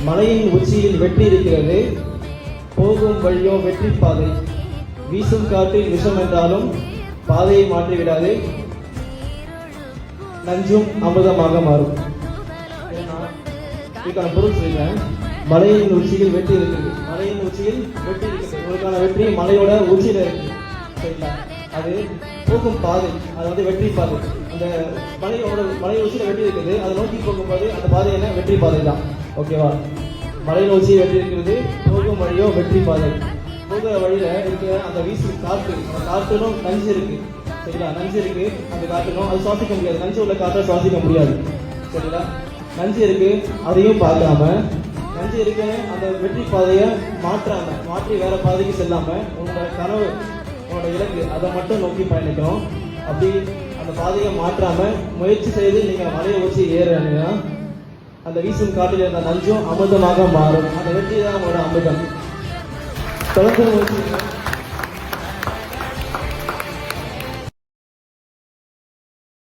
மலையின் உச்சியில் வெற்றி இருக்கிறது, போகும் வழியோ வெற்றி பாதை. வீசும் காற்றில் விஷம் என்றாலும் பாதையை மாற்றிவிடாது, நஞ்சும் அமிர்தமாக மாறும். இதுக்கான பொருள் சொல்லிடுறேன். மலையின் உச்சியில் வெற்றி இருக்குது, மலையின் உச்சியில் வெற்றி இருக்குது. உங்களுக்கான வெற்றி மலையோட உச்சியில இருக்கு, சரிங்களா? அது போகும் பாதை, அது வந்து வெற்றி பாதை. அந்த மலை உச்சியில வெற்றி இருக்குது, அதை நோக்கி போகும்போது அந்த பாதை என்ன? வெற்றி பாதை தான். ஓகேவா? மலையின் உச்சியில் வெற்றி இருக்கிறது, போகும் வழியோ வெற்றி பாதை. போகிற வழியில இருக்கிற அந்த வீசும் காற்று, அந்த காற்றிலும் நஞ்சு இருக்கு, சரிங்களா? நஞ்சு இருக்கு அந்த காற்றிலும், அது சுவாசிக்க முடியாது. நஞ்சு உள்ள காற்றை சுவாசிக்க முடியாது, சரிங்களா? நஞ்சு இருக்கு, அதையும் பார்க்காம, நஞ்சு இருக்கு அந்த வெற்றி பாதையை மாற்றி வேற பாதைக்கு செல்லாம உங்களோட கனவு, உங்களோட இலக்கு அதை மட்டும் நோக்கி பயணிக்கணும். அப்படி அந்த பாதையை மாற்றாம முயற்சி செய்து நீங்க மலையை வச்சு ஏறுறீங்கன்னா அந்த வீசும் காட்டில் இருந்த நஞ்சும் அமிர்தமாக மாறும். அந்த வெற்றி தான் உங்களோட அமிர்தம். தொடர்ந்து முயற்சி